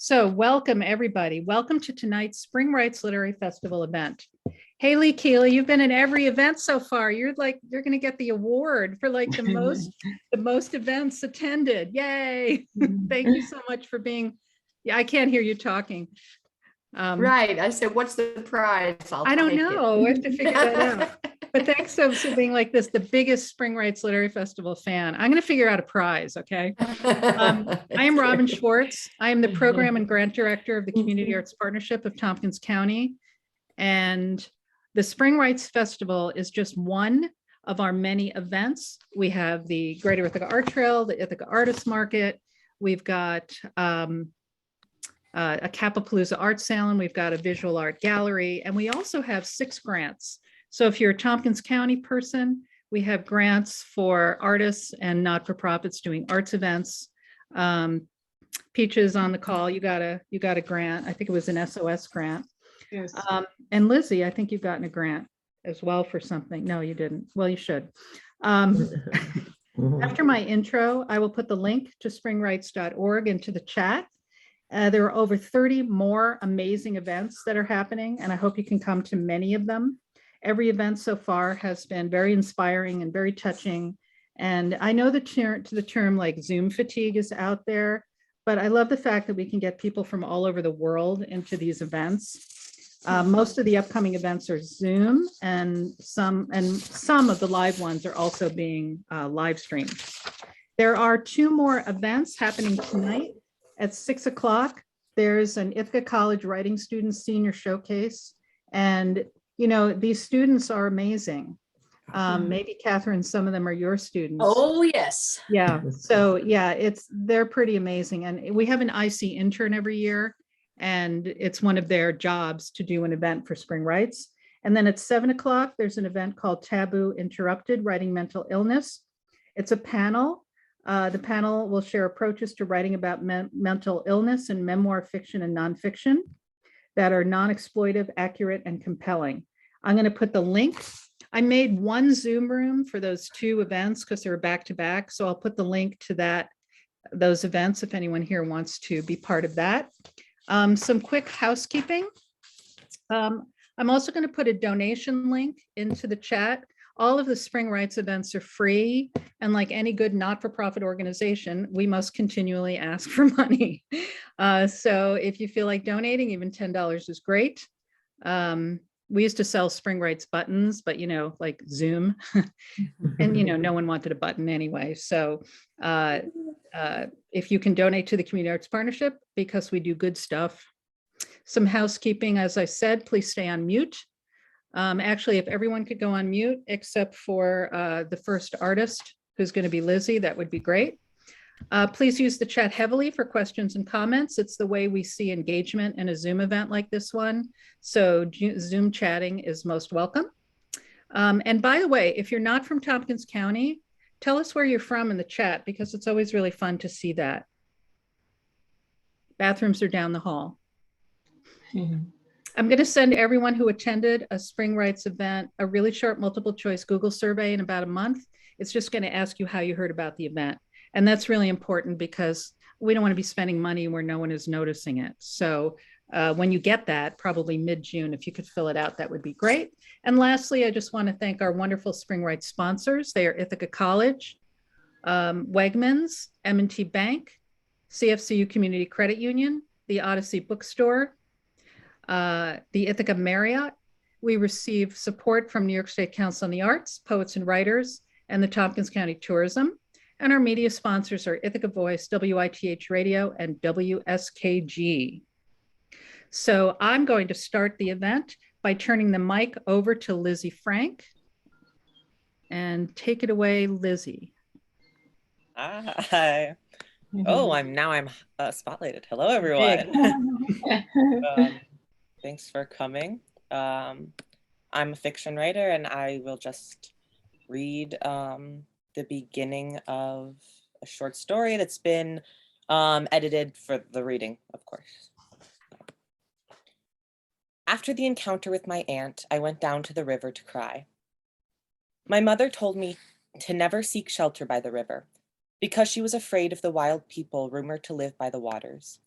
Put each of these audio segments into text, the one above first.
So welcome everybody. Welcome to tonight's Spring Rights Literary Festival event. Haley Keeley, you've been in every event so far. You're going to get the award for like the most events attended. Yay. Thank you so much for being, I can't hear you talking. Right. I said, what's the prize? I don't know. I have to figure that out. But thanks for being like this, the biggest Spring Rights Literary Festival fan. I'm going to figure out a prize, okay? I am Robin Schwartz. I am the Program and Grant Director of the Community Arts Partnership of Tompkins County. And the Spring Rights Festival is just one of our many events. We have the Greater Ithaca Art Trail, the Ithaca Artist Market. We've got a Capapalooza Art Salon. We've got a visual art gallery, and we also have 6 grants. So if you're a Tompkins County person, we have grants for artists and not-for-profits doing arts events. Peaches on the call, you got a grant. I think it was an SOS grant. Yes. And Lizzie, I think you've gotten a grant as well for something. No, you didn't. Well, you should. After my intro, I will put the link to springrights.org into the chat. There are over 30 more amazing events that are happening, and I hope you can come to many of them. Every event so far has been very inspiring and very touching. And I know the term like Zoom fatigue is out there, but I love the fact that we can get people from all over the world into these events. Most of the upcoming events are Zoom, and some of the live ones are also being live streamed. There are 2 more events happening tonight at 6 o'clock. There's an Ithaca College Writing Students Senior Showcase, and you know, these students are amazing. Maybe Katharyn, some of them are your students. Oh, yes. Yeah. So yeah, they're pretty amazing. And we have an IC intern every year, and it's one of their jobs to do an event for Spring Rights. And then at 7 o'clock, there's an event called Taboo Interrupted, Writing Mental Illness. It's a panel. The panel will share approaches to writing about mental illness in memoir, fiction, and nonfiction that are non-exploitive, accurate, and compelling. I'm going to put the link. I made one Zoom room for those 2 events because they were back-to-back. So I'll put the link to those events if anyone here wants to be part of that. Some quick housekeeping. I'm also going to put a donation link into the chat. All of the Spring Rights events are free, and like any good not-for-profit organization, we must continually ask for money. So if you feel like donating, even $10 is great. We used to sell Spring Rights buttons, but you know, like Zoom, and you know, no one wanted a button anyway. So if you can donate to the Community Arts Partnership, because we do good stuff. Some housekeeping, as I said, please stay on mute. Actually, if everyone could go on mute, except for the first artist, who's going to be Lizzie, that would be great. Please use the chat heavily for questions and comments. It's the way we see engagement in a Zoom event like this one. So Zoom chatting is most welcome. And by the way, if you're not from Tompkins County, tell us where you're from in the chat, because it's always really fun to see that. Bathrooms are down the hall. I'm going to send everyone who attended a Spring Rights event a really short multiple choice Google survey in about a month. It's just going to ask you how you heard about the event. And that's really important because we don't want to be spending money where no one is noticing it. So when you get that, probably mid-June, if you could fill it out, that would be great. And lastly, I just want to thank our wonderful Spring Rights sponsors. They are Ithaca College, Wegmans, M&T Bank, CFCU Community Credit Union, the Odyssey Bookstore, the Ithaca Marriott. We receive support from New York State Council on the Arts, Poets and Writers, and the Tompkins County Tourism. And our media sponsors are Ithaca Voice, WITH Radio, and WSKG. So I'm going to start the event by turning the mic over to Lizzie Frank. And take it away, Lizzie. Hi. Oh, I'm spotlighted. Hello, everyone. Thanks for coming. I'm a fiction writer, and I will just read the beginning of a short story that's been edited for the reading, of course. After the encounter with my aunt, I went down to the river to cry. My mother told me to never seek shelter by the river, because she was afraid of the wild people rumored to live by the waters.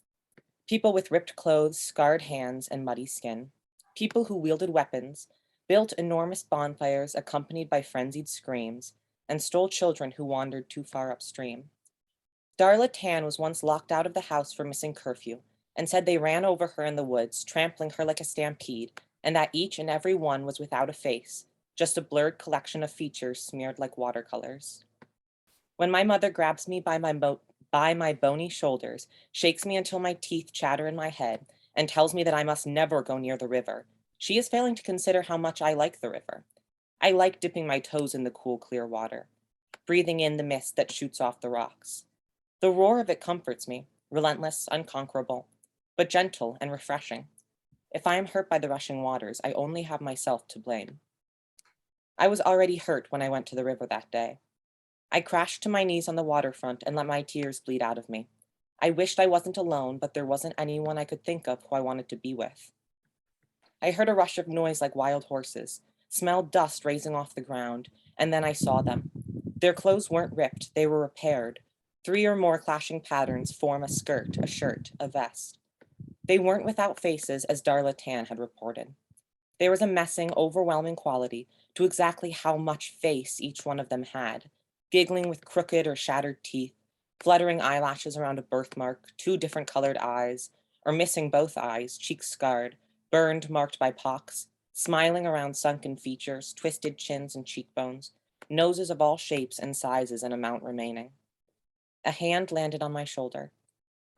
People with ripped clothes, scarred hands, and muddy skin. People who wielded weapons, built enormous bonfires accompanied by frenzied screams, and stole children who wandered too far upstream. Darla Tan was once locked out of the house for missing curfew, and said they ran over her in the woods, trampling her like a stampede, and that each and every one was without a face, just a blurred collection of features smeared like watercolors. When my mother grabs me by my bony shoulders, shakes me until my teeth chatter in my head, and tells me that I must never go near the river, she is failing to consider how much I like the river. I like dipping my toes in the cool, clear water, breathing in the mist that shoots off the rocks. The roar of it comforts me, relentless, unconquerable, but gentle and refreshing. If I am hurt by the rushing waters, I only have myself to blame. I was already hurt when I went to the river that day. I crashed to my knees on the waterfront and let my tears bleed out of me. I wished I wasn't alone, but there wasn't anyone I could think of who I wanted to be with. I heard a rush of noise like wild horses, smelled dust raising off the ground, and then I saw them. Their clothes weren't ripped, they were repaired. 3 or more clashing patterns form a skirt, a shirt, a vest. They weren't without faces, as Darla Tan had reported. There was a messing, overwhelming quality to exactly how much face each one of them had, giggling with crooked or shattered teeth, fluttering eyelashes around a birthmark, 2 different colored eyes, or missing both eyes, cheeks scarred, burned, marked by pocks, smiling around sunken features, twisted chins and cheekbones, noses of all shapes and sizes and amount remaining. A hand landed on my shoulder.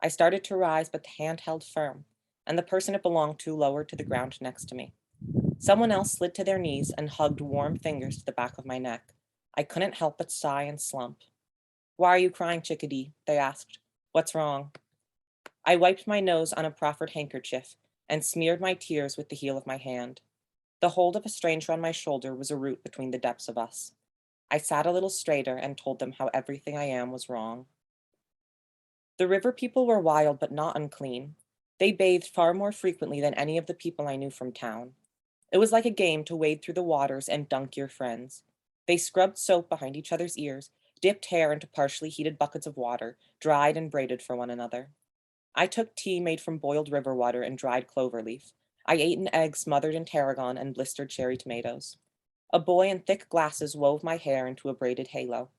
I started to rise, but the hand held firm, and the person it belonged to lowered to the ground next to me. Someone else slid to their knees and hugged warm fingers to the back of my neck. I couldn't help but sigh and slump. "Why are you crying, chickadee?" they asked. "What's wrong?" I wiped my nose on a proffered handkerchief and smeared my tears with the heel of my hand. The hold of a stranger on my shoulder was a root between the depths of us. I sat a little straighter and told them how everything I am was wrong. The river people were wild but not unclean. They bathed far more frequently than any of the people I knew from town. It was like a game to wade through the waters and dunk your friends. They scrubbed soap behind each other's ears, dipped hair into partially heated buckets of water, dried and braided for one another. I took tea made from boiled river water and dried clover leaf. I ate an egg smothered in tarragon and blistered cherry tomatoes. A boy in thick glasses wove my hair into a braided halo.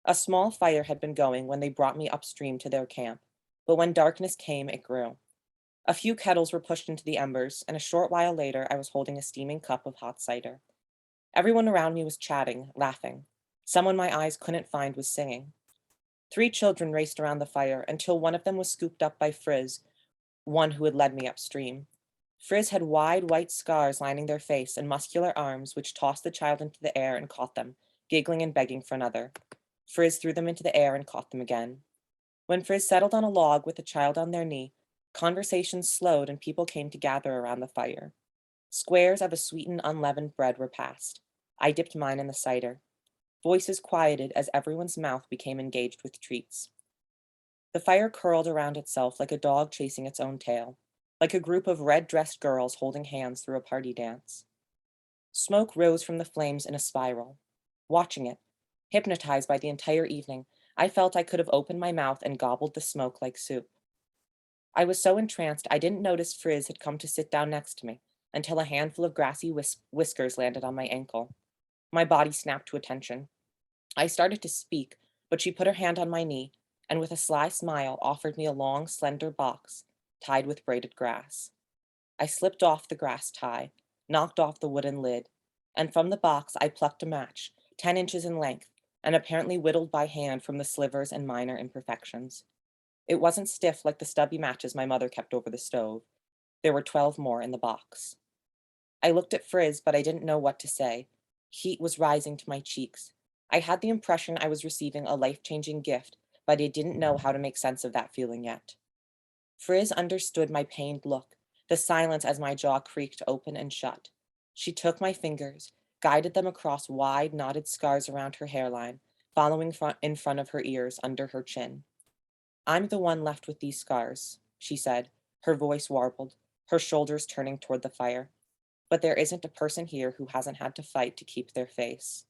A small fire had been going when they brought me upstream to their camp, but when darkness came, it grew. A few kettles were pushed into the embers, and a short while later I was holding a steaming cup of hot cider. Everyone around me was chatting, laughing. Someone my eyes couldn't find was singing. 3 children raced around the fire until one of them was scooped up by Frizz, one who had led me upstream. Frizz had wide white scars lining their face and muscular arms which tossed the child into the air and caught them, giggling and begging for another. Frizz threw them into the air and caught them again. When Frizz settled on a log with the child on their knee, conversations slowed and people came to gather around the fire. Squares of a sweetened, unleavened bread were passed. I dipped mine in the cider. Voices quieted as everyone's mouth became engaged with treats. The fire curled around itself like a dog chasing its own tail, like a group of red-dressed girls holding hands through a party dance. Smoke rose from the flames in a spiral. Watching it, hypnotized by the entire evening, I felt I could have opened my mouth and gobbled the smoke like soup. I was so entranced I didn't notice Frizz had come to sit down next to me until a handful of grassy whiskers landed on my ankle. My body snapped to attention. I started to speak, but she put her hand on my knee and with a sly smile offered me a long, slender box tied with braided grass. I slipped off the grass tie, knocked off the wooden lid, and from the box I plucked a match, 10 inches in length, and apparently whittled by hand from the slivers and minor imperfections. It wasn't stiff like the stubby matches my mother kept over the stove. There were 12 more in the box. I looked at Frizz, but I didn't know what to say. Heat was rising to my cheeks. I had the impression I was receiving a life-changing gift, but I didn't know how to make sense of that feeling yet. Frizz understood my pained look, the silence as my jaw creaked open and shut. She took my fingers, guided them across wide, knotted scars around her hairline, following in front of her ears, under her chin. "I'm the one left with these scars," she said, her voice warbled, her shoulders turning toward the fire. "But there isn't a person here who hasn't had to fight to keep their face."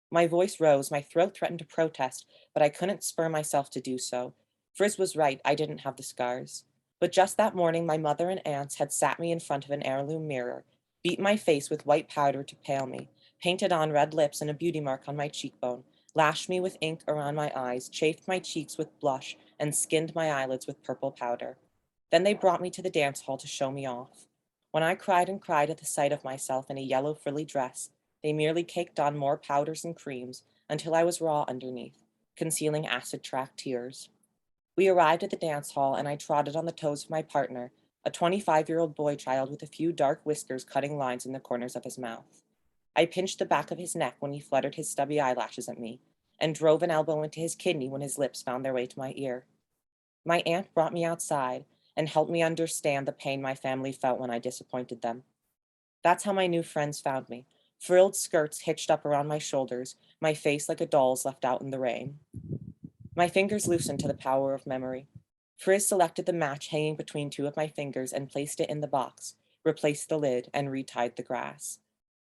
My voice rose, my throat threatened to protest, but I couldn't spur myself to do so. Frizz was right, I didn't have the scars. But just that morning, my mother and aunts had sat me in front of an heirloom mirror, beat my face with white powder to pale me, painted on red lips and a beauty mark on my cheekbone, lashed me with ink around my eyes, chafed my cheeks with blush, and skinned my eyelids with purple powder. Then they brought me to the dance hall to show me off. When I cried and cried at the sight of myself in a yellow frilly dress, they merely caked on more powders and creams until I was raw underneath, concealing acid-track tears. We arrived at the dance hall, and I trotted on the toes of my partner, a 25-year-old boy child with a few dark whiskers cutting lines in the corners of his mouth. I pinched the back of his neck when he fluttered his stubby eyelashes at me, and drove an elbow into his kidney when his lips found their way to my ear. My aunt brought me outside and helped me understand the pain my family felt when I disappointed them. That's how my new friends found me, frilled skirts hitched up around my shoulders, my face like a doll's left out in the rain. My fingers loosened to the power of memory. Frizz selected the match hanging between two of my fingers and placed it in the box, replaced the lid, and retied the grass.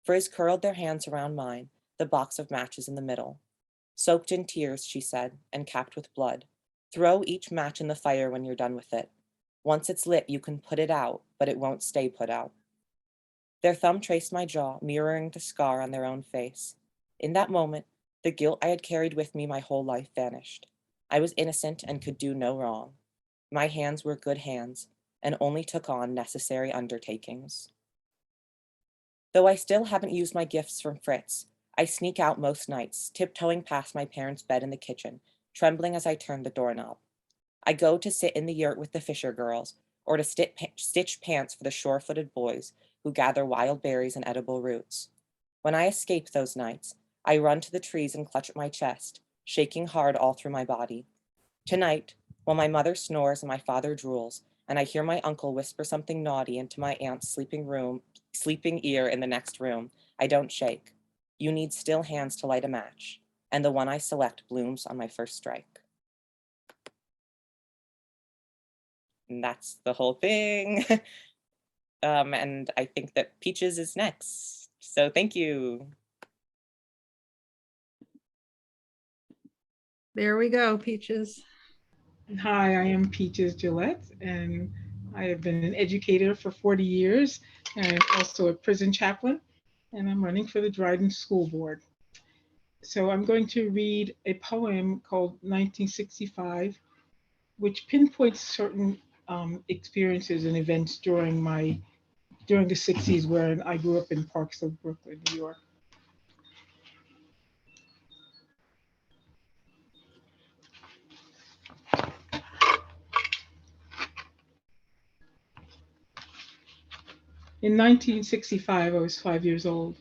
Frizz curled their hands around mine, the box of matches in the middle. Soaked in tears, she said, and capped with blood. Throw each match in the fire when you're done with it. Once it's lit, you can put it out, but it won't stay put out. Their thumb traced my jaw, mirroring the scar on their own face. In that moment, the guilt I had carried with me my whole life vanished. I was innocent and could do no wrong. My hands were good hands and only took on necessary undertakings. Though I still haven't used my gifts from Fritz, I sneak out most nights, tiptoeing past my parents' bed in the kitchen, trembling as I turn the doorknob. I go to sit in the yurt with the Fisher girls, or to stitch pants for the shore-footed boys who gather wild berries and edible roots. When I escape those nights, I run to the trees and clutch at my chest, shaking hard all through my body. Tonight, while my mother snores and my father drools, and I hear my uncle whisper something naughty into my aunt's sleeping ear in the next room, I don't shake. You need still hands to light a match, and the one I select blooms on my first strike. And that's the whole thing. And I think that Peaches is next. So thank you. There we go, Peaches. Hi, I am Peaches Gillette, and I have been an educator for 40 years, and I'm also a prison chaplain, and I'm running for the Dryden School Board. So I'm going to read a poem called 1965, which pinpoints certain experiences and events during the 60s, where I grew up in Parksville, Brooklyn, New York. In 1965, I was 5 years old.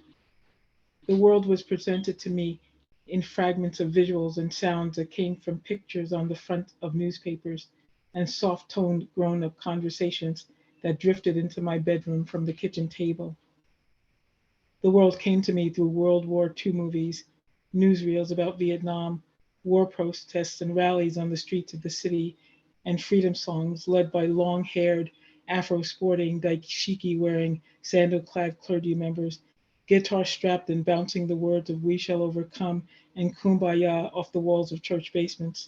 The world was presented to me in fragments of visuals and sounds that came from pictures on the front of newspapers and soft-toned grown-up conversations that drifted into my bedroom from the kitchen table. The world came to me through World War II movies, newsreels about Vietnam, war protests and rallies on the streets of the city, and freedom songs led by long-haired, Afro-sporting, dashiki-wearing, sandal-clad clergy members, guitar-strapped and bouncing the words of "We Shall Overcome" and "Kumbaya" off the walls of church basements,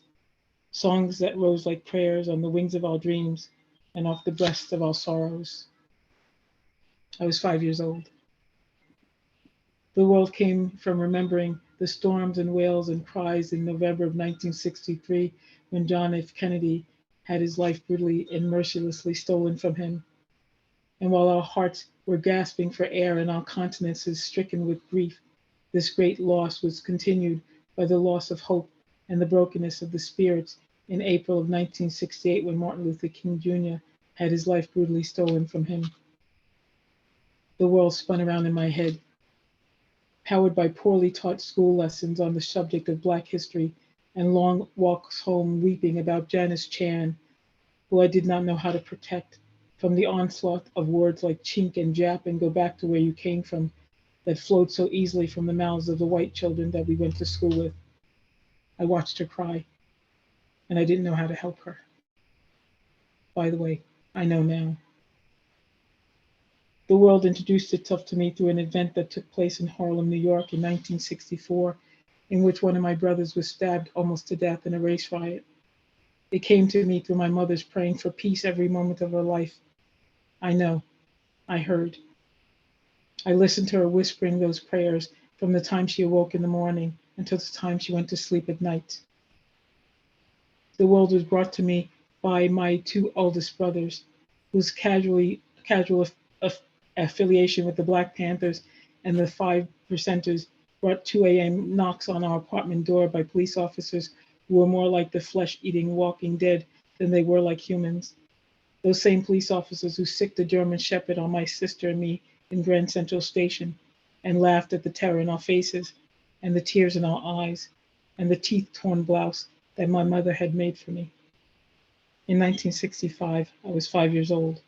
songs that rose like prayers on the wings of our dreams and off the breasts of our sorrows. I was 5 years old. The world came from remembering the storms and wails and cries in November of 1963 when John F. Kennedy had his life brutally and mercilessly stolen from him. And while our hearts were gasping for air and our countenances stricken with grief, this great loss was continued by the loss of hope and the brokenness of the spirits in April of 1968 when Martin Luther King Jr. had his life brutally stolen from him. The world spun around in my head, powered by poorly taught school lessons on the subject of Black history and long walks home weeping about Janice Chan, who I did not know how to protect from the onslaught of words like chink and Jap and go back to where you came from that flowed so easily from the mouths of the white children that we went to school with. I watched her cry, and I didn't know how to help her. By the way, I know now. The world introduced itself to me through an event that took place in Harlem, New York in 1964, in which one of my brothers was stabbed almost to death in a race riot. It came to me through my mother's praying for peace every moment of her life. I know, I heard. I listened to her whispering those prayers from the time she awoke in the morning until the time she went to sleep at night. The world was brought to me by my two oldest brothers, whose casual affiliation with the Black Panthers and the 5%ers brought 2 a.m. knocks on our apartment door by police officers who were more like the flesh-eating walking dead than they were like humans. Those same police officers who sicked the German Shepherd on my sister and me in Grand Central Station and laughed at the terror in our faces and the tears in our eyes and the teeth-torn blouse that my mother had made for me. In 1965, I was 5 years old.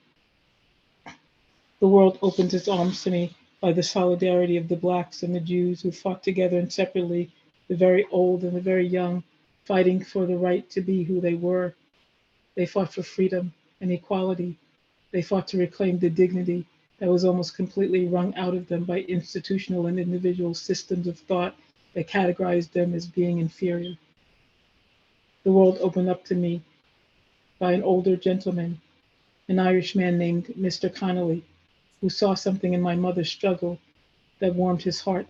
The world opened its arms to me by the solidarity of the Blacks and the Jews who fought together and separately, the very old and the very young, fighting for the right to be who they were. They fought for freedom and equality. They fought to reclaim the dignity that was almost completely wrung out of them by institutional and individual systems of thought that categorized them as being inferior. The world opened up to me by an older gentleman, an Irish man named Mr. Connolly, who saw something in my mother's struggle that warmed his heart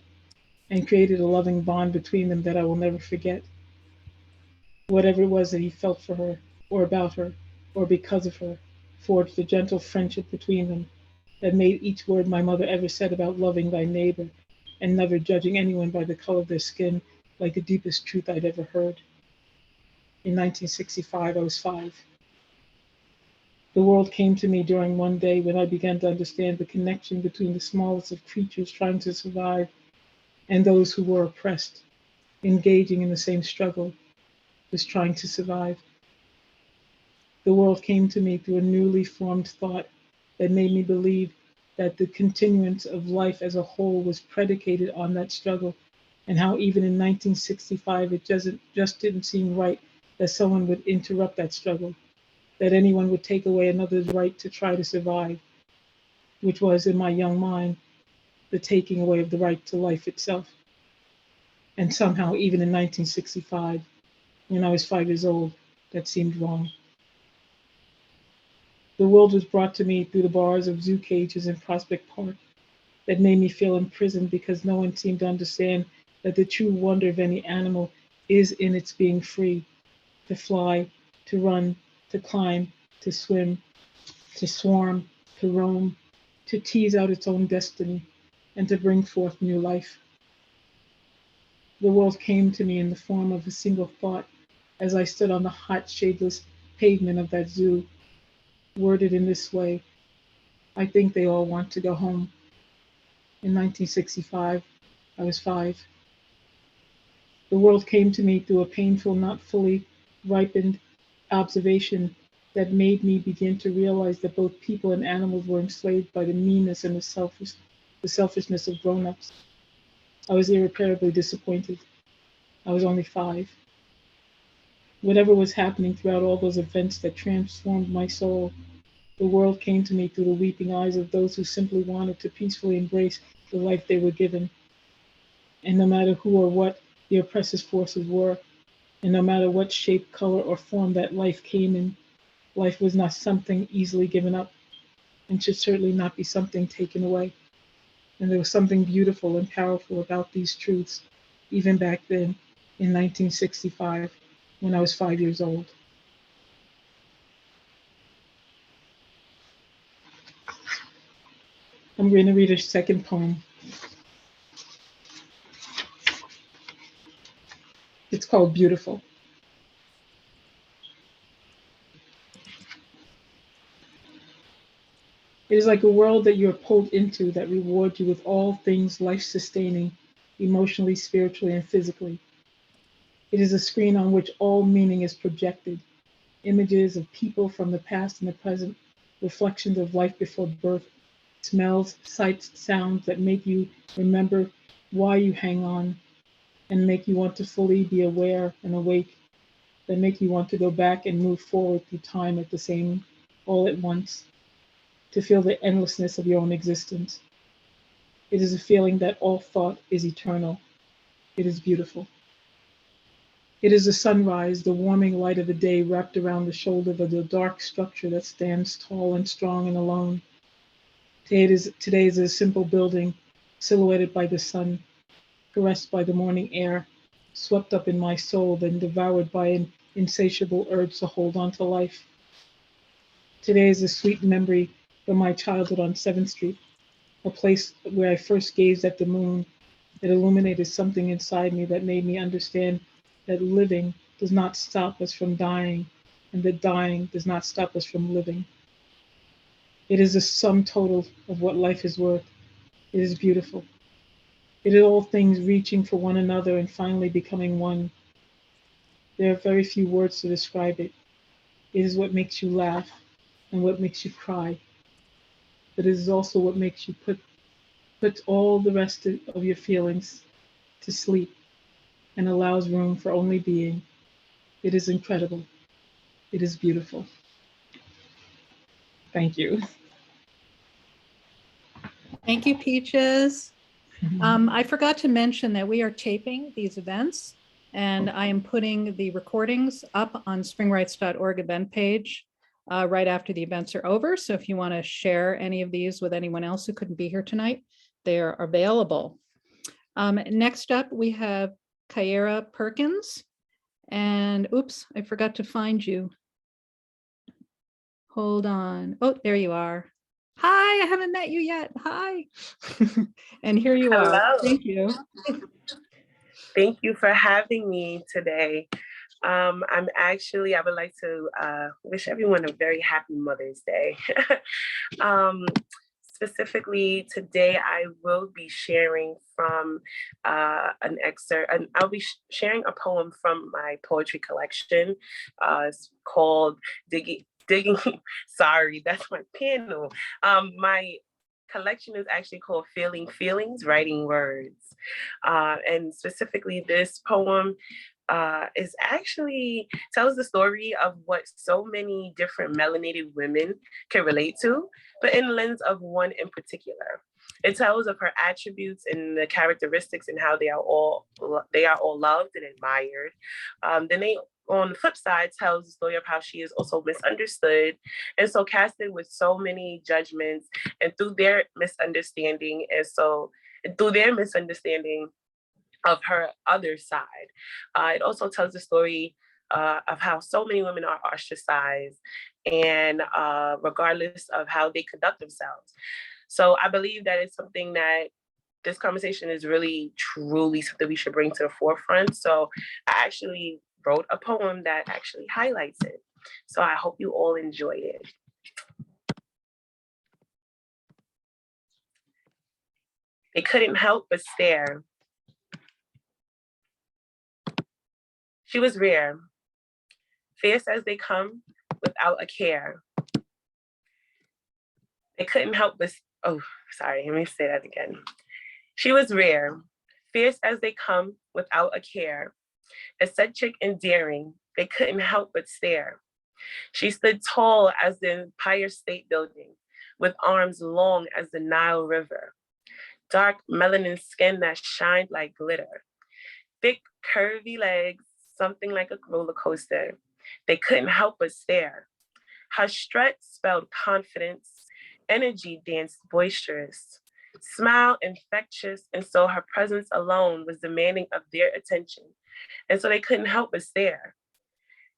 and created a loving bond between them that I will never forget. Whatever it was that he felt for her, or about her, or because of her, forged a gentle friendship between them that made each word my mother ever said about loving thy neighbor and never judging anyone by the color of their skin like the deepest truth I'd ever heard. In 1965, I was 5. The world came to me during one day when I began to understand the connection between the smallest of creatures trying to survive and those who were oppressed, engaging in the same struggle, just trying to survive. The world came to me through a newly formed thought that made me believe that the continuance of life as a whole was predicated on that struggle, and how even in 1965 it just didn't seem right that someone would interrupt that struggle, that anyone would take away another's right to try to survive, which was, in my young mind, the taking away of the right to life itself. And somehow, even in 1965, when I was 5 years old, that seemed wrong. The world was brought to me through the bars of zoo cages in Prospect Park that made me feel imprisoned because no one seemed to understand that the true wonder of any animal is in its being free, to fly, to run, to climb, to swim, to swarm, to roam, to tease out its own destiny, and to bring forth new life. The world came to me in the form of a single thought as I stood on the hot, shadeless pavement of that zoo, worded in this way: I think they all want to go home. In 1965, I was 5. The world came to me through a painful, not fully ripened observation that made me begin to realize that both people and animals were enslaved by the meanness and the selfishness of grown-ups. I was irreparably disappointed. I was only 5. Whatever was happening throughout all those events that transformed my soul, the world came to me through the weeping eyes of those who simply wanted to peacefully embrace the life they were given. And no matter who or what the oppressive forces were, and no matter what shape, color, or form that life came in, life was not something easily given up, and should certainly not be something taken away. And there was something beautiful and powerful about these truths, even back then in 1965, when I was 5 years old. I'm going to read a second poem. It's called Beautiful. It is like a world that you are pulled into that rewards you with all things life-sustaining, emotionally, spiritually, and physically. It is a screen on which all meaning is projected, images of people from the past and the present, reflections of life before birth, smells, sights, sounds that make you remember why you hang on and make you want to fully be aware and awake, that make you want to go back and move forward through time at the same, all at once, to feel the endlessness of your own existence. It is a feeling that all thought is eternal. It is beautiful. It is the sunrise, the warming light of the day wrapped around the shoulder of the dark structure that stands tall and strong and alone. Today is a simple building, silhouetted by the sun, caressed by the morning air, swept up in my soul, then devoured by an insatiable urge to hold on to life. Today is a sweet memory from my childhood on 7th Street, a place where I first gazed at the moon. It illuminated something inside me that made me understand that living does not stop us from dying, and that dying does not stop us from living. It is the sum total of what life is worth. It is beautiful. It is all things reaching for one another and finally becoming one. There are very few words to describe it. It is what makes you laugh and what makes you cry. But it is also what makes you put all the rest of your feelings to sleep and allows room for only being. It is incredible. It is beautiful. Thank you. Thank you, Peaches. I forgot to mention that we are taping these events, and I am putting the recordings up on springrights.org event page right after the events are over. So if you want to share any of these with anyone else who couldn't be here tonight, they are available. Next up, we have Kiera Perkins. And oops, I forgot to find you. Hold on. Oh, there you are. Hi, I haven't met you yet. Hi. And here you Hello. are. Thank you. Thank you for having me today. I would like to wish everyone a very happy Mother's Day. Specifically today, I will be sharing from an excerpt, and I'll be sharing a poem from my poetry collection. It's called Digging, sorry, that's my panel. My collection is actually called Feeling Feelings, Writing Words. And specifically this poem is actually tells the story of what so many different melanated women can relate to, but in the lens of one in particular. It tells of her attributes and the characteristics and how they are all loved and admired. Then they, on the flip side, tells the story of how she is also misunderstood and so casted with so many judgments, and through their misunderstanding of her other side. It also tells the story of how so many women are ostracized, and regardless of how they conduct themselves. So I believe that it's something that this conversation is really, truly something we should bring to the forefront. So I actually wrote a poem that actually highlights it. So I hope you all enjoy it. They couldn't help but stare. She was rare, fierce as they come, without a care. They couldn't help but, let me say that again. She was rare, fierce as they come, without a care. Eccentric and daring, they couldn't help but stare. She stood tall as the Empire State Building, with arms long as the Nile River. Dark melanin skin that shined like glitter. Thick, curvy legs, something like a roller coaster. They couldn't help but stare. Her strut spelled confidence, energy danced boisterous, smile infectious, and so her presence alone was demanding of their attention. And so they couldn't help but stare.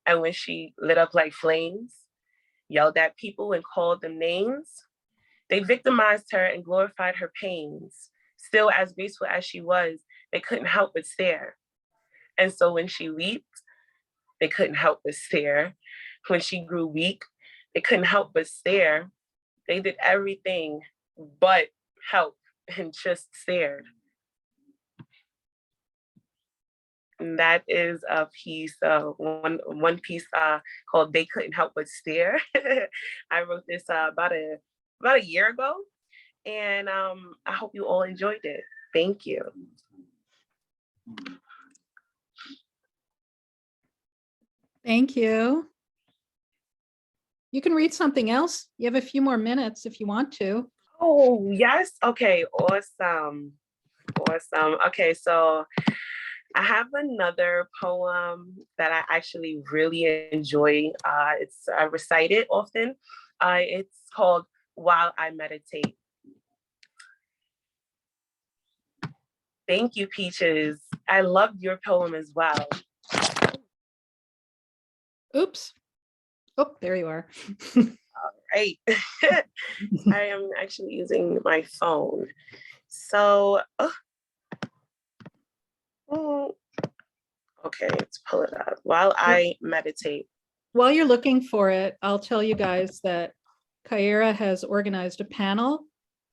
And when she lit up like flames, yelled at people and called them names, they victimized her and glorified her pains. Still as graceful as she was, they couldn't help but stare. And so when she wept, they couldn't help but stare. When she grew weak, they couldn't help but stare. They did everything but help and just stared. And that is a piece, one piece called "They Couldn't Help But Stare." I wrote this about a year ago, and I hope you all enjoyed it. Thank you. Thank you. You can read something else. You have a few more minutes if you want to. Oh, yes. Okay, awesome. Okay, so I have another poem that I actually really enjoy. It's I recite it often. It's called While I Meditate. Thank you, Peaches. I loved your poem as well. Oops. Oh, there you are. Right. I am actually using my phone. So, okay, let's pull it up. While I meditate. While you're looking for it, I'll tell you guys that Kyara has organized a panel,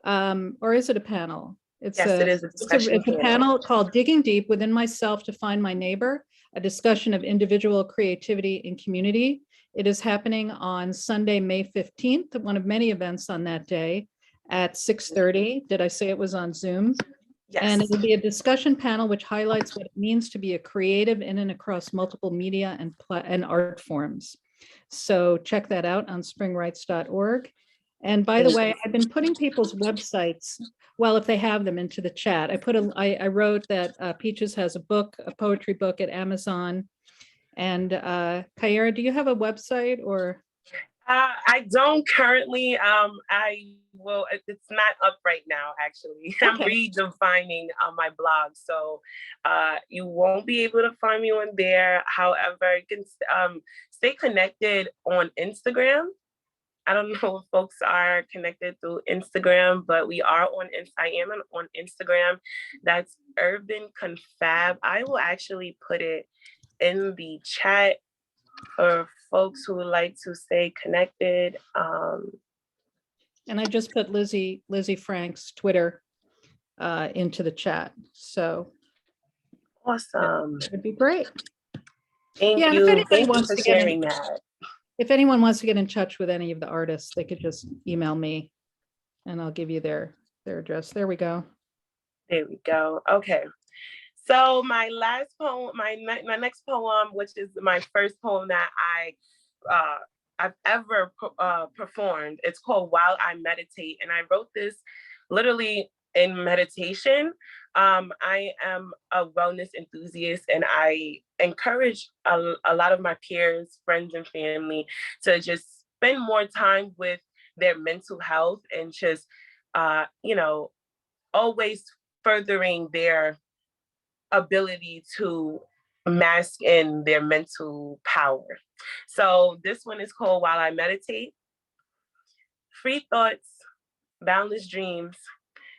or is it a panel? It's Yes, it is a discussion it's a panel called Digging Deep Within Myself to Find My Neighbor, a discussion of individual creativity in community. It is happening on Sunday, May 15th, one of many events on that day at 6:30. Did I say it was on Zoom? Yes. And it will be a discussion panel which highlights what it means to be a creative in and across multiple media and art forms. So check that out on springrights.org. And by the way, I've been putting people's websites, well, if they have them, into the chat. I wrote that Peaches has a book, a poetry book at Amazon. And Kyara, do you have a website or? I don't currently. I will. It's not up right now. Actually, okay. I'm redefining my blog, so you won't be able to find me on there. However, you can stay connected on Instagram. I don't know if folks are connected through Instagram, but we are on. I am on Instagram. That's Urban Confab. I will actually put it in the chat for folks who would like to stay connected. And I just put Lizzie Frank's Twitter into the chat. So awesome. That would be great. Thank you. Thank you for sharing that. If anyone wants to get in touch with any of the artists, they could just email me and I'll give you their address. There we go. There we go. Okay. So my last poem, my next poem, which is my first poem that I've ever performed, it's called While I Meditate. And I wrote this literally in meditation. I am a wellness enthusiast and I encourage a lot of my peers, friends, and family to just spend more time with their mental health and just, always furthering their ability to mask in their mental power. So this one is called While I Meditate. Free thoughts, boundless dreams.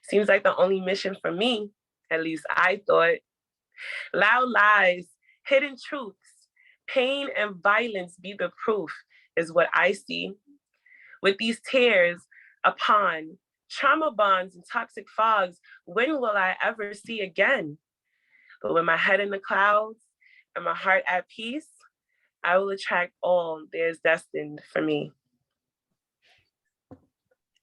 Seems like the only mission for me, at least I thought. Loud lies, hidden truths, pain and violence be the proof is what I see. With these tears upon trauma bonds and toxic fogs, when will I ever see again? But with my head in the clouds and my heart at peace, I will attract all that is destined for me.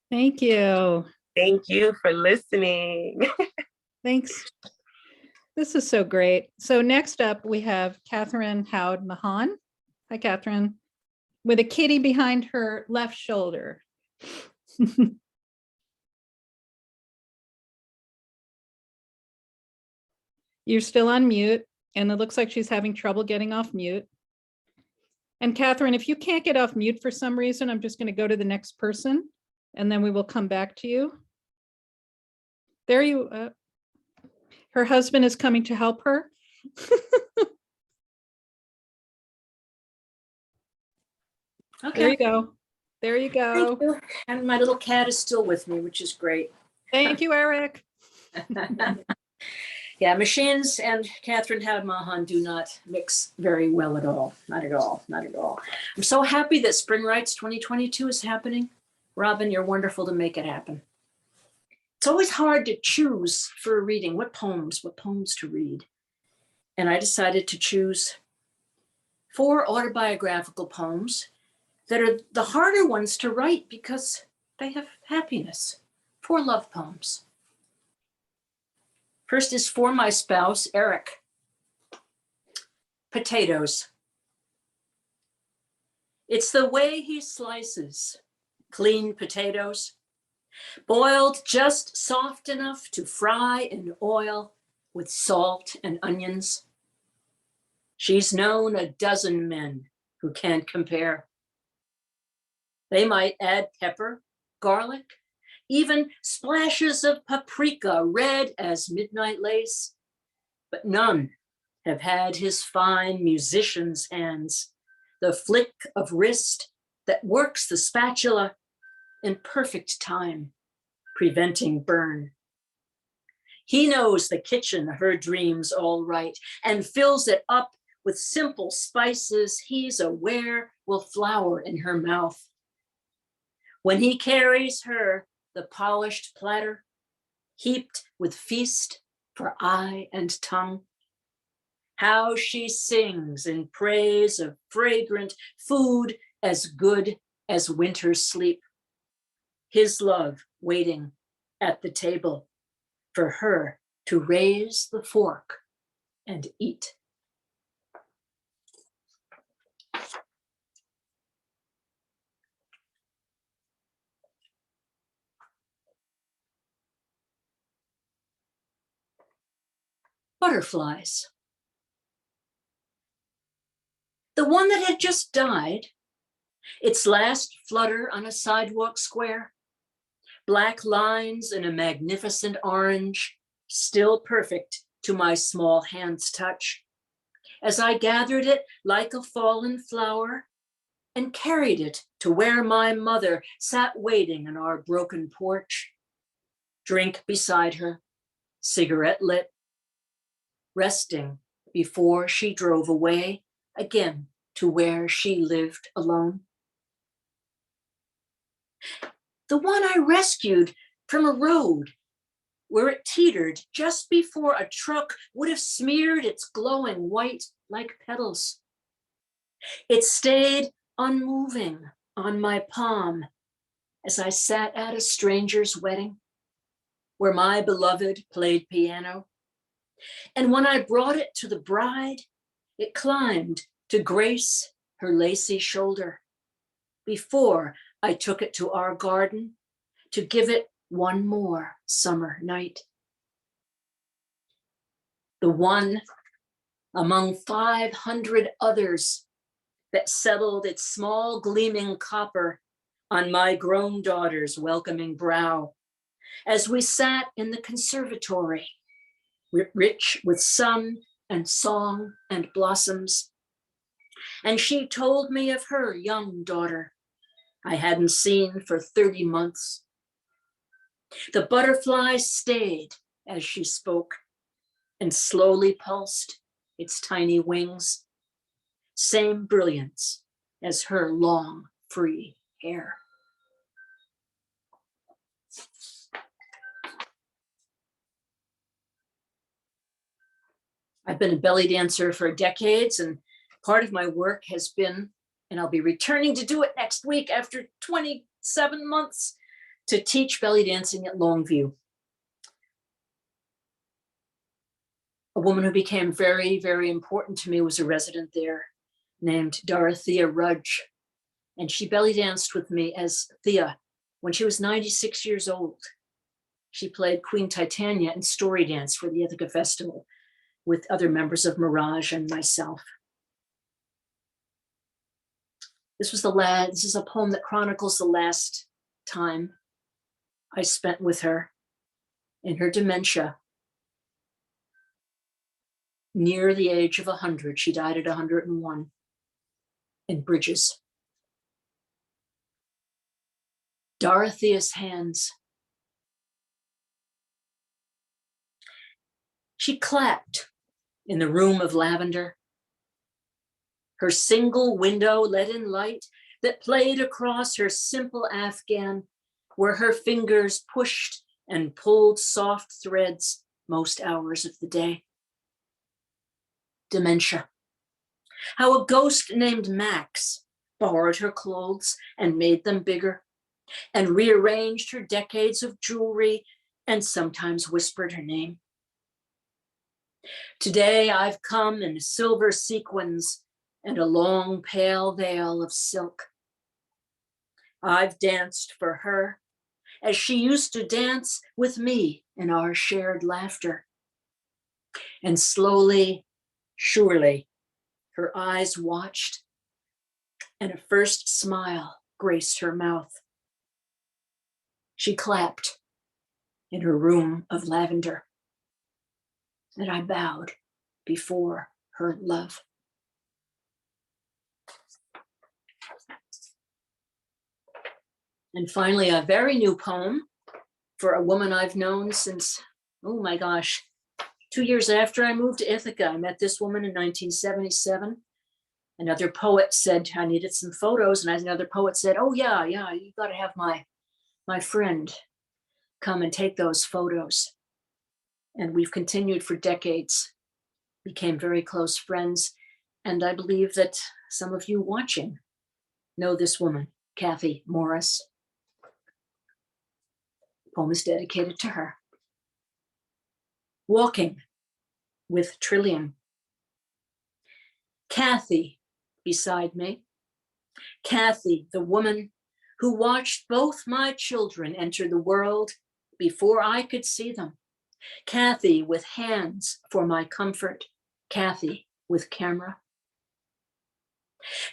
Thank you. Thank you for listening. Thanks. This is so great. So next up, we have Katharyn Howd Machan. Hi, Katharyn. With a kitty behind her left shoulder. You're still on mute, and it looks like she's having trouble getting off mute. And Katharyn, if you can't get off mute for some reason, I'm just going to go to the next person, and then we will come back to you. There you, her husband is coming to help her. Okay. There you go. There you go. Thank you. And my little cat is still with me, which is great. Thank you, Eric. Yeah, machines and Katharyn Howd Machan do not mix very well at all. Not at all. Not at all. I'm so happy that Spring Rights 2022 is happening. Robin, you're wonderful to make it happen. It's always hard to choose for a reading what poems to read. And I decided to choose 4 autobiographical poems that are the harder ones to write because they have happiness. 4 love poems. First is for my spouse, Eric. Potatoes. It's the way he slices clean potatoes, boiled just soft enough to fry in oil with salt and onions. She's known a dozen men who can't compare. They might add pepper, garlic, even splashes of paprika, red as midnight lace, but none have had his fine musician's hands, the flick of wrist that works the spatula in perfect time, preventing burn. He knows the kitchen of her dreams all right and fills it up with simple spices he's aware will flower in her mouth. When he carries her the polished platter, heaped with feast for eye and tongue, how she sings in praise of fragrant food as good as winter's sleep. His love waiting at the table for her to raise the fork and eat. Butterflies. The one that had just died, its last flutter on a sidewalk square, black lines in a magnificent orange, still perfect to my small hand's touch, as I gathered it like a fallen flower and carried it to where my mother sat waiting on our broken porch, drink beside her, cigarette lit, resting before she drove away again to where she lived alone. The one I rescued from a road where it teetered just before a truck would have smeared its glowing white like petals. It stayed unmoving on my palm as I sat at a stranger's wedding where my beloved played piano. And when I brought it to the bride, it climbed to grace her lacy shoulder before I took it to our garden to give it one more summer night. The one among 500 others that settled its small gleaming copper on my grown daughter's welcoming brow as we sat in the conservatory, rich with sun and song and blossoms. And she told me of her young daughter I hadn't seen for 30 months. The butterfly stayed as she spoke and slowly pulsed its tiny wings, same brilliance as her long, free hair. I've been a belly dancer for decades, and part of my work has been, and I'll be returning to do it next week after 27 months, to teach belly dancing at Longview. A woman who became very, very important to me was a resident there named Dorothea Rudge. And she belly danced with me as Thea when she was 96 years old. She played Queen Titania in story dance for the Ithaca Festival with other members of Mirage and myself. This is a poem that chronicles the last time I spent with her in her dementia. Near the age of 100, she died at 101 in Bridges. Dorothea's hands. She clapped in the room of lavender. Her single window let in light that played across her simple Afghan, where her fingers pushed and pulled soft threads most hours of the day. Dementia. How a ghost named Max borrowed her clothes and made them bigger, and rearranged her decades of jewelry and sometimes whispered her name. Today I've come in silver sequins and a long pale veil of silk. I've danced for her as she used to dance with me in our shared laughter. And slowly, surely, her eyes watched, and a first smile graced her mouth. She clapped in her room of lavender, and I bowed before her love. And finally, a very new poem for a woman I've known since, oh my gosh, 2 years after I moved to Ithaca. I met this woman in 1977. Another poet said I needed some photos, and another poet said, oh yeah, you gotta have my friend come and take those photos. And we've continued for decades, became very close friends. And I believe that some of you watching know this woman, Kathy Morris. The poem is dedicated to her. Walking with Trillium. Kathy beside me. Kathy, the woman who watched both my children enter the world before I could see them. Kathy with hands for my comfort. Kathy with camera.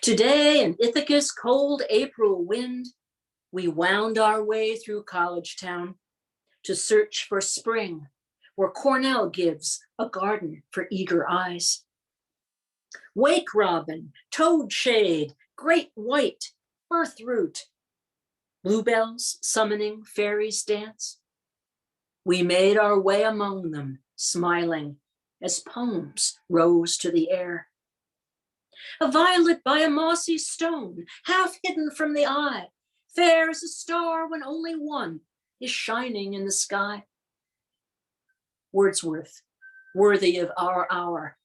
Today in Ithaca's cold April wind, we wound our way through College Town to search for spring, where Cornell gives a garden for eager eyes. Wake robin, toadshade, great white, earthroot, bluebells summoning fairies dance. We made our way among them, smiling as poems rose to the air. A violet by a mossy stone, half hidden from the eye, fair as a star when only one is shining in the sky. Wordsworth, worthy of our hour,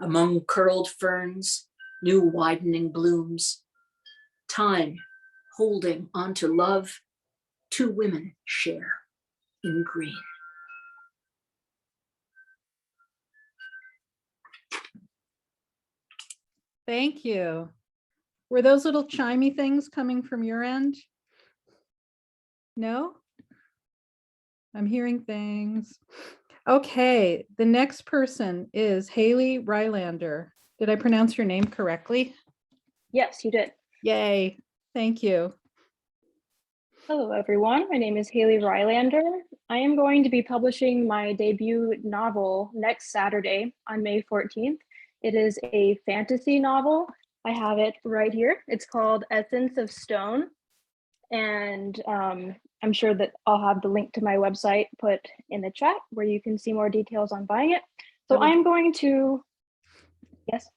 among curled ferns, new widening blooms. Time holding onto love, two women share in green. Thank you. Were those little chimey things coming from your end? No? I'm hearing things. Okay, the next person is Haley Rylander. Did I pronounce your name correctly? Yes, you did. Yay, thank you. Hello, everyone. My name is Haley Rylander. I am going to be publishing my debut novel next Saturday on May 14th. It is a fantasy novel. I have it right here. It's called Essence of Stone. And I'm sure that I'll have the link to my website put in the chat where you can see more details on buying it. So I'm going to, yes?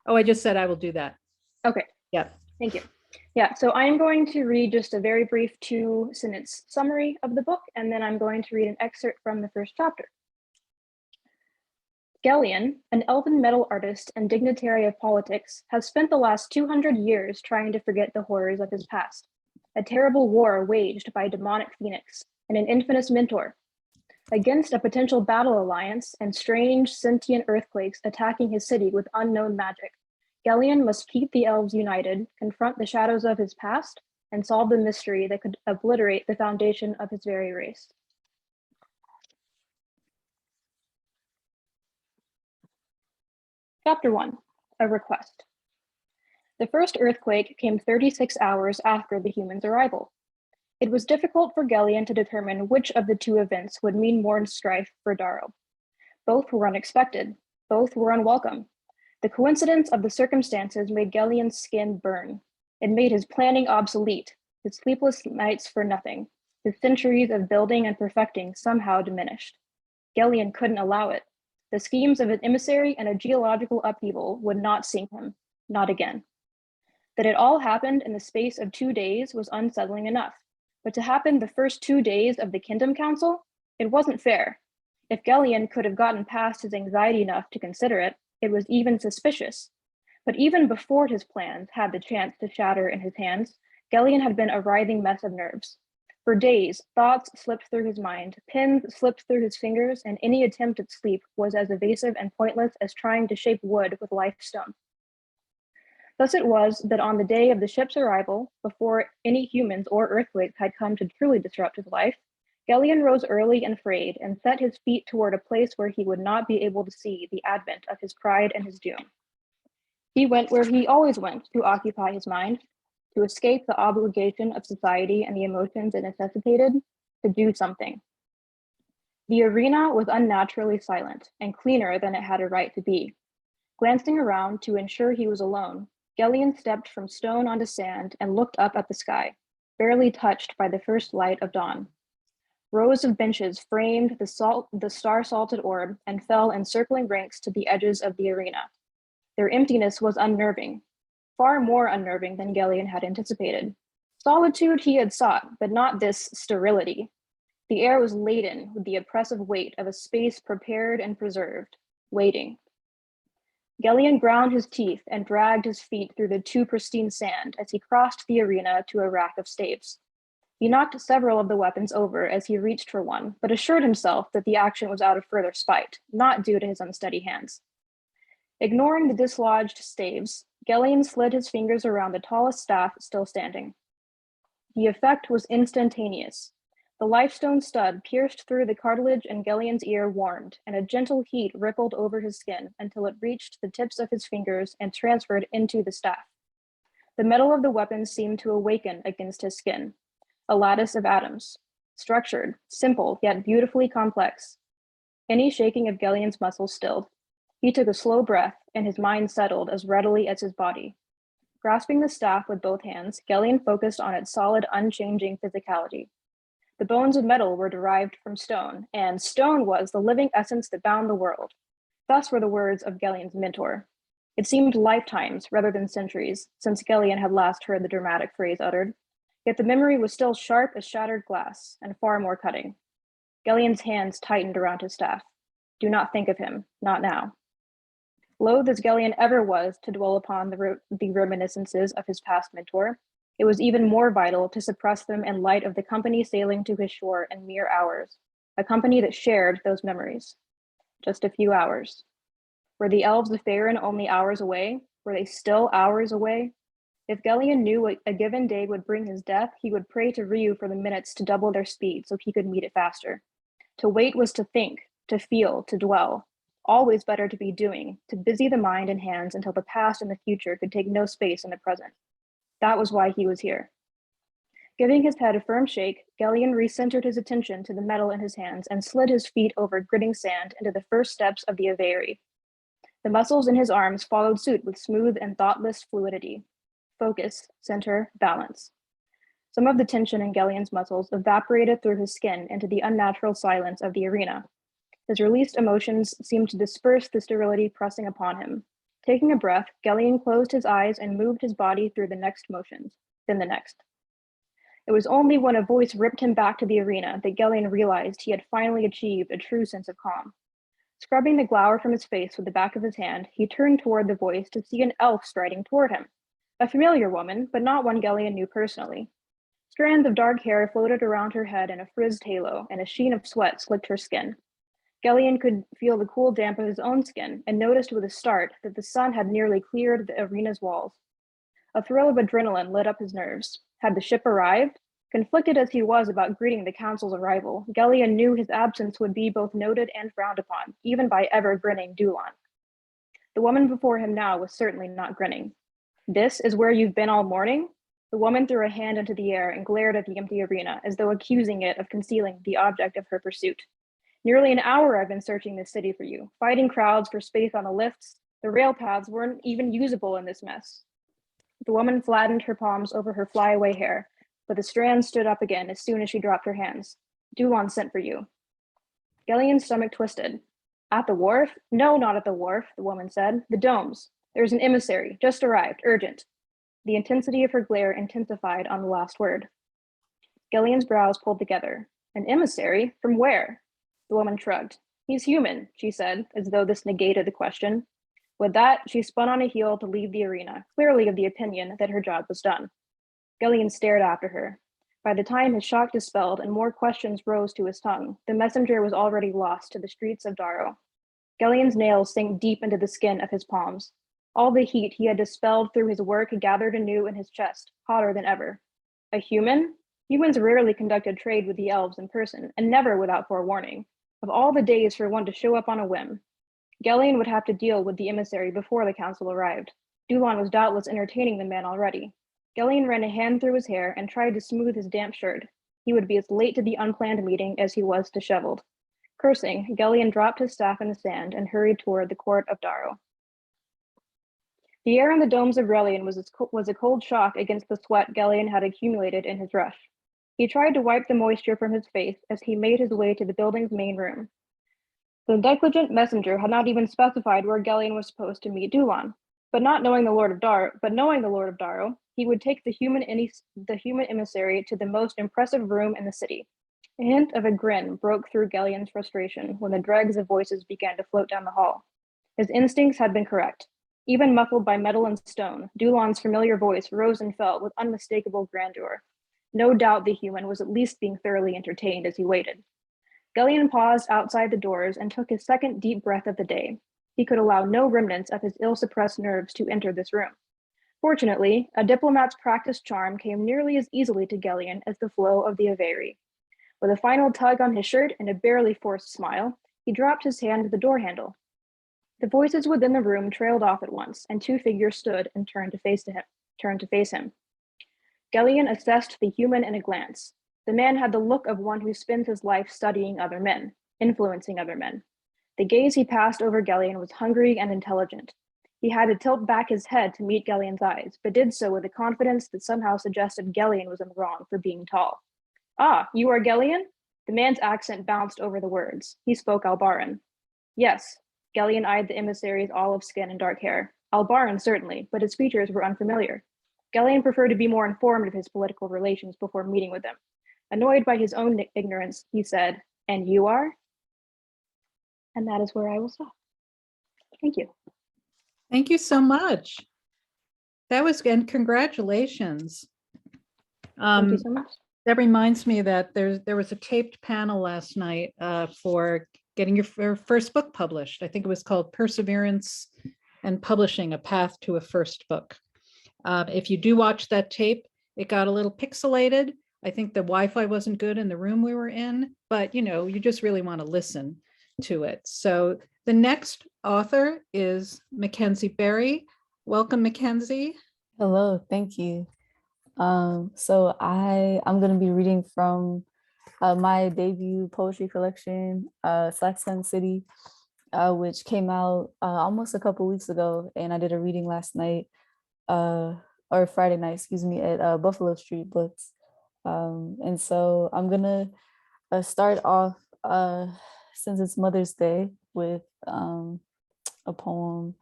Oh, I just said I will do that. Okay. Yep. Thank you. Yeah, so I'm going to read just a very brief 2-sentence summary of the book, and then I'm going to read an excerpt from the first chapter. Gellion, an elven metal artist and dignitary of politics, has spent the last 200 years trying to forget the horrors of his past. A terrible war waged by a demonic phoenix and an infamous mentor against a potential battle alliance and strange sentient earthquakes attacking his city with unknown magic. Gellion must keep the elves united, confront the shadows of his past, and solve the mystery that could obliterate the foundation of his very race. Chapter 1, a request. The first earthquake came 36 hours after the humans' arrival. It was difficult for Gellion to determine which of the two events would mean more strife for Darrow. Both were unexpected. Both were unwelcome. The coincidence of the circumstances made Gellion's skin burn. It made his planning obsolete, his sleepless nights for nothing, his centuries of building and perfecting somehow diminished. Gellion couldn't allow it. The schemes of an emissary and a geological upheaval would not sink him, not again. That it all happened in the space of 2 days was unsettling enough, but to happen the first 2 days of the Kingdom Council, it wasn't fair. If Gellion could have gotten past his anxiety enough to consider it, it was even suspicious. But even before his plans had the chance to shatter in his hands, Gellion had been a writhing mess of nerves. For days, thoughts slipped through his mind, pins slipped through his fingers, and any attempt at sleep was as evasive and pointless as trying to shape wood with life stone. Thus it was that on the day of the ship's arrival, before any humans or earthquakes had come to truly disrupt his life, Gelion rose early and frayed and set his feet toward a place where he would not be able to see the advent of his pride and his doom. He went where he always went to occupy his mind, to escape the obligation of society and the emotions it necessitated, to do something. The arena was unnaturally silent and cleaner than it had a right to be. Glancing around to ensure he was alone, Gelion stepped from stone onto sand and looked up at the sky, barely touched by the first light of dawn. Rows of benches framed the star-salted orb and fell in circling ranks to the edges of the arena. Their emptiness was unnerving, far more unnerving than Gelion had anticipated. Solitude he had sought, but not this sterility. The air was laden with the oppressive weight of a space prepared and preserved, waiting. Gelion ground his teeth and dragged his feet through the too pristine sand as he crossed the arena to a rack of staves. He knocked several of the weapons over as he reached for one, but assured himself that the action was out of further spite, not due to his unsteady hands. Ignoring the dislodged staves, Gelion slid his fingers around the tallest staff still standing. The effect was instantaneous. The lifestone stud pierced through the cartilage and Gelion's ear warmed, and a gentle heat rippled over his skin until it reached the tips of his fingers and transferred into the staff. The metal of the weapon seemed to awaken against his skin, a lattice of atoms, structured, simple, yet beautifully complex. Any shaking of Gelion's muscles stilled. He took a slow breath, and his mind settled as readily as his body. Grasping the staff with both hands, Gelion focused on its solid, unchanging physicality. The bones of metal were derived from stone, and stone was the living essence that bound the world. Thus were the words of Gelion's mentor. It seemed lifetimes rather than centuries since Gelion had last heard the dramatic phrase uttered, yet the memory was still sharp as shattered glass and far more cutting. Gelion's hands tightened around his staff. Do not think of him, not now. Loath as Gelion ever was to dwell upon the reminiscences of his past mentor, it was even more vital to suppress them in light of the company sailing to his shore in mere hours, a company that shared those memories. Just a few hours. Were the elves of Faerun only hours away? Were they still hours away? If Gelion knew a given day would bring his death, he would pray to Ryu for the minutes to double their speed so he could meet it faster. To wait was to think, to feel, to dwell. Always better to be doing, to busy the mind and hands until the past and the future could take no space in the present. That was why he was here. Giving his head a firm shake, Gelion recentered his attention to the metal in his hands and slid his feet over gritting sand into the first steps of the Avery. The muscles in his arms followed suit with smooth and thoughtless fluidity. Focus, center, balance. Some of the tension in Gelion's muscles evaporated through his skin into the unnatural silence of the arena. His released emotions seemed to disperse the sterility pressing upon him. Taking a breath, Gelion closed his eyes and moved his body through the next motions, then the next. It was only when a voice ripped him back to the arena that Gelion realized he had finally achieved a true sense of calm. Scrubbing the glower from his face with the back of his hand, he turned toward the voice to see an elf striding toward him. A familiar woman, but not one Gelion knew personally. Strands of dark hair floated around her head in a frizzed halo, and a sheen of sweat slicked her skin. Gelion could feel the cool damp of his own skin and noticed with a start that the sun had nearly cleared the arena's walls. A thrill of adrenaline lit up his nerves. Had the ship arrived? Conflicted as he was about greeting the council's arrival, Gelion knew his absence would be both noted and frowned upon, even by ever-grinning Dulon. The woman before him now was certainly not grinning. This is where you've been all morning? The woman threw a hand into the air and glared at the empty arena, as though accusing it of concealing the object of her pursuit. Nearly an hour I've been searching this city for you, fighting crowds for space on the lifts. The rail paths weren't even usable in this mess. The woman flattened her palms over her flyaway hair, but the strands stood up again as soon as she dropped her hands. Dulon sent for you. Gelion's stomach twisted. At the wharf? No, not at the wharf, the woman said. The domes. There's an emissary, just arrived, urgent. The intensity of her glare intensified on the last word. Gelion's brows pulled together. An emissary? From where? The woman shrugged. He's human, she said, as though this negated the question. With that, she spun on a heel to leave the arena, clearly of the opinion that her job was done. Gelion stared after her. By the time his shock dispelled and more questions rose to his tongue, the messenger was already lost to the streets of Darrow. Gelion's nails sank deep into the skin of his palms. All the heat he had dispelled through his work gathered anew in his chest, hotter than ever. A human? Humans rarely conducted trade with the elves in person, and never without forewarning. Of all the days for one to show up on a whim, Gellion would have to deal with the emissary before the council arrived. Dulon was doubtless entertaining the man already. Gellion ran a hand through his hair and tried to smooth his damp shirt. He would be as late to the unplanned meeting as he was disheveled. Cursing, Gellion dropped his staff in the sand and hurried toward the court of Darrow. The air in the domes of Relian was a cold shock against the sweat Gellion had accumulated in his rush. He tried to wipe the moisture from his face as he made his way to the building's main room. The negligent messenger had not even specified where Gellion was supposed to meet Dulon. But knowing the Lord of Darrow, he would take the human emissary to the most impressive room in the city. A hint of a grin broke through Gellion's frustration when the dregs of voices began to float down the hall. His instincts had been correct. Even muffled by metal and stone, Dulon's familiar voice rose and fell with unmistakable grandeur. No doubt the human was at least being thoroughly entertained as he waited. Gellion paused outside the doors and took his second deep breath of the day. He could allow no remnants of his ill-suppressed nerves to enter this room. Fortunately, a diplomat's practiced charm came nearly as easily to Gellion as the flow of the Avery. With a final tug on his shirt and a barely forced smile, he dropped his hand to the door handle. The voices within the room trailed off at once, and two figures stood and turned to face him. Gellion assessed the human in a glance. The man had the look of one who spends his life studying other men, influencing other men. The gaze he passed over Gellion was hungry and intelligent. He had to tilt back his head to meet Gellion's eyes, but did so with a confidence that somehow suggested Gellion was in the wrong for being tall. "Ah, you are Gellion?" The man's accent bounced over the words. He spoke Albaran. "Yes." Gellion eyed the emissary's olive skin and dark hair. Albaran, certainly, but his features were unfamiliar. Gellion preferred to be more informed of his political relations before meeting with them. Annoyed by his own ignorance, he said, "And you are?" And that is where I will stop. Thank you. Thank you so much. And congratulations. Thank you so much. That reminds me that there was a taped panel last night for getting your first book published. I think it was called Perseverance and Publishing, A Path to a First Book. If you do watch that tape, it got a little pixelated. I think the Wi-Fi wasn't good in the room we were in, but you just really want to listen to it. So the next author is Mackenzie Berry. Welcome, Mackenzie. Hello, thank you. So I'm going to be reading from my debut poetry collection, Saxon City, which came out almost a couple weeks ago, and I did a reading last night, or Friday night, excuse me, at Buffalo Street Books. And so I'm gonna start off, since it's Mother's Day, with a poem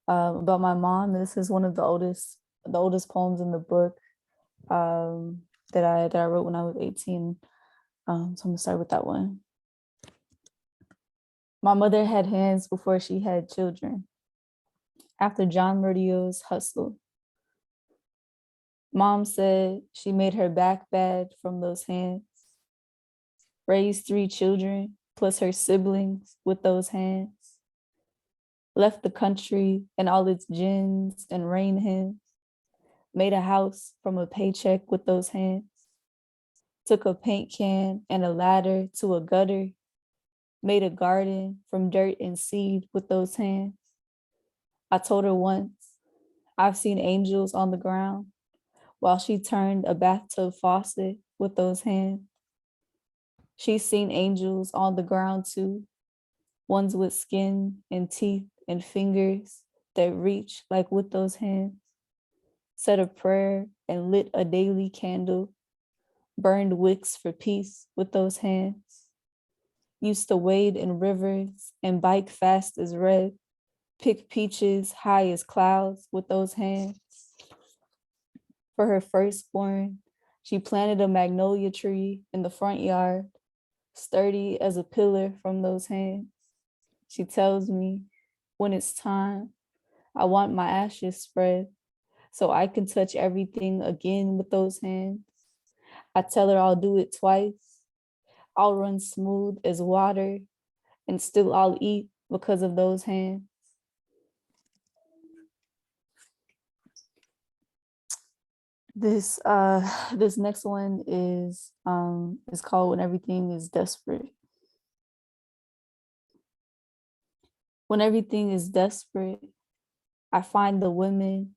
about my mom. This is one of the oldest poems in the book that I wrote when I was 18. So I'm gonna start with that one. My mother had hands before she had children. After John Murdia's hustle. Mom said she made her back bad from those hands. Raised 3 children plus her siblings with those hands. Left the country and all its gins and rain hymns. Made a house from a paycheck with those hands. Took a paint can and a ladder to a gutter. Made a garden from dirt and seed with those hands. I told her once, I've seen angels on the ground while she turned a bathtub faucet with those hands. She's seen angels on the ground too, ones with skin and teeth and fingers that reach like with those hands. Said a prayer and lit a daily candle, burned wicks for peace with those hands. Used to wade in rivers and bike fast as red, pick peaches high as clouds with those hands. For her firstborn, she planted a magnolia tree in the front yard, sturdy as a pillar from those hands. She tells me, when it's time, I want my ashes spread so I can touch everything again with those hands. I tell her I'll do it twice. I'll run smooth as water and still I'll eat because of those hands. This this next one is called When Everything is Desperate. When everything is desperate, I find the women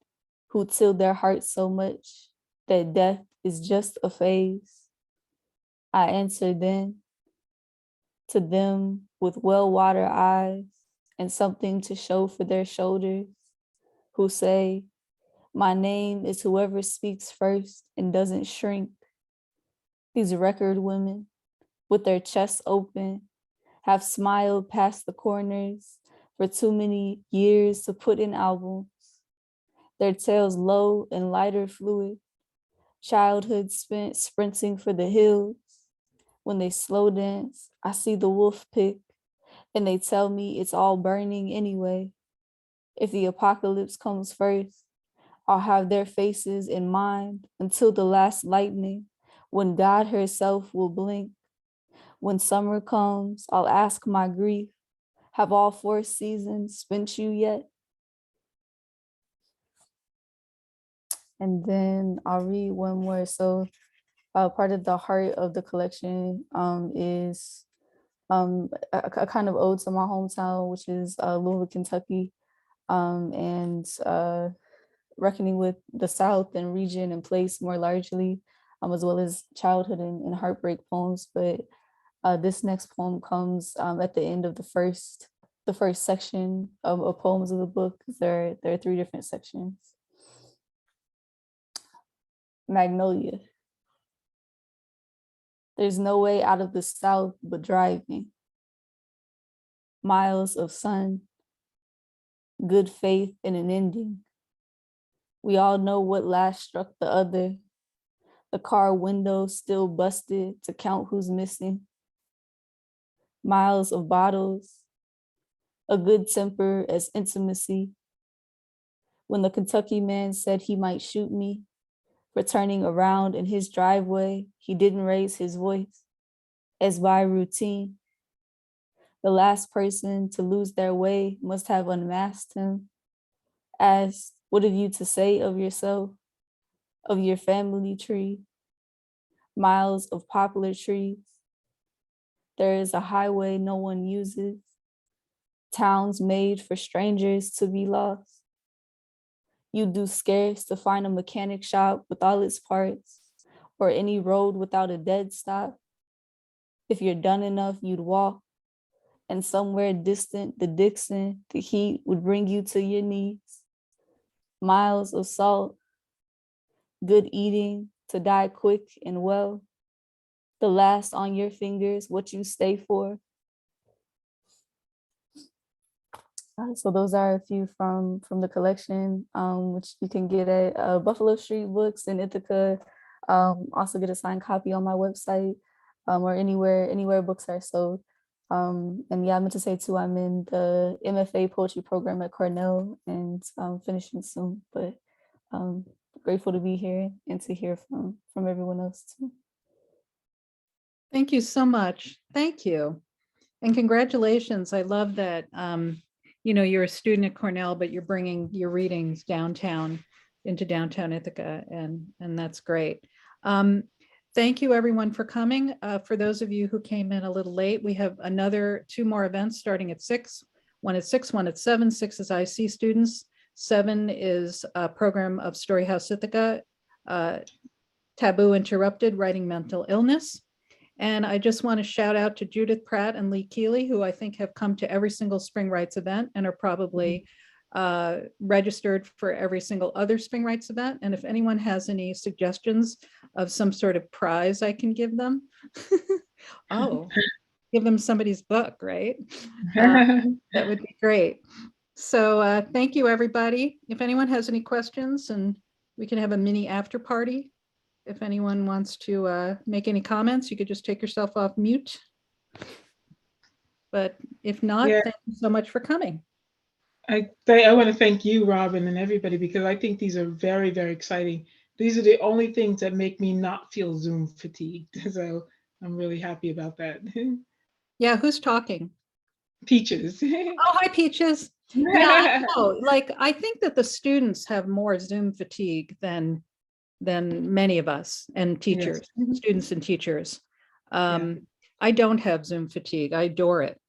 who till their hearts so much that death is just a phase. I answer then to them with well-watered eyes and something to show for their shoulders, who say, my name is whoever speaks first and doesn't shrink. These record women, with their chests open, have smiled past the corners for too many years to put in albums. Their tails low and lighter fluid, childhood spent sprinting for the hills. When they slow dance, I see the wolf pick, and they tell me it's all burning anyway. If the apocalypse comes first, I'll have their faces in mind until the last lightning, when God herself will blink. When summer comes, I'll ask my grief, have all 4 seasons spent you yet? And then I'll read one more. So part of the heart of the collection is a kind of ode to my hometown, which is Louisville, Kentucky, and reckoning with the South and region and place more largely, as well as childhood and heartbreak poems. But this next poem comes at the end of the first section of poems of the book. There are 3 different sections. Magnolia. There's no way out of the South but driving. Miles of sun, good faith in an ending. We all know what last struck the other. The car window still busted to count who's missing. Miles of bottles, a good temper as intimacy. When the Kentucky man said he might shoot me for turning around in his driveway, he didn't raise his voice, as by routine. The last person to lose their way must have unmasked him. Asked, what have you to say of yourself, of your family tree? Miles of poplar trees. There is a highway no one uses. Towns made for strangers to be lost. You'd do scarce to find a mechanic shop with all its parts, or any road without a dead stop. If you're done enough, you'd walk, and somewhere distant, the Dixon, the heat would bring you to your knees. Miles of salt, good eating to die quick and well. The last on your fingers, what you stay for. So those are a few from the collection, which you can get at Buffalo Street Books in Ithaca. Also get a signed copy on my website, or anywhere books are sold. And yeah, I meant to say too, I'm in the MFA poetry program at Cornell and finishing soon, but grateful to be here and to hear from everyone else too. Thank you so much. Thank you. And congratulations. I love that, you're a student at Cornell, but you're bringing your readings into downtown Ithaca, and that's great. Thank you everyone for coming. For those of you who came in a little late, we have 2 more events starting at 6, one at 6, one at 7. 6 is IC students. 7 is a program of Storyhouse Ithaca, Taboo Interrupted, Writing Mental Illness. And I just want to shout out to Judith Pratt and Lee Keeley, who I think have come to every single Spring Rights event and are probably registered for every single other Spring Rights event. And if anyone has any suggestions of some sort of prize I can give them, give them somebody's book, right? That would be great. So thank you, everybody. If anyone has any questions, and we can have a mini after party. If anyone wants to make any comments, you could just take yourself off mute. But if not, thank you so much for coming. I want to thank you, Robin, and everybody, because I think these are very, very exciting. These are the only things that make me not feel Zoom fatigued. So I'm really happy about that. Yeah, who's talking? Peaches. Oh, hi, Peaches. Yeah, I know. Like, I think that the students have more Zoom fatigue than than many of us, and teachers, students and teachers. I don't have Zoom fatigue. I adore it.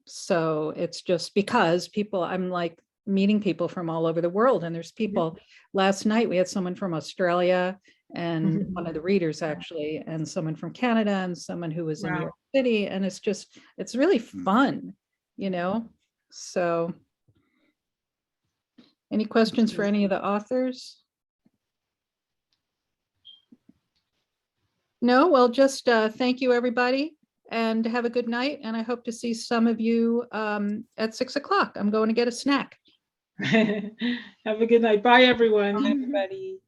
So it's just because people, I'm like meeting people from all over the world, and there's people, last night we had someone from Australia, and one of the readers actually, and someone from Canada, and someone who was in New York City, and it's really fun, you know. So any questions for any of the authors? No, well, just thank you, everybody, and have a good night. And I hope to see some of you at 6 o'clock. I'm going to get a snack. Have a good night. Bye, everyone. Bye, everybody.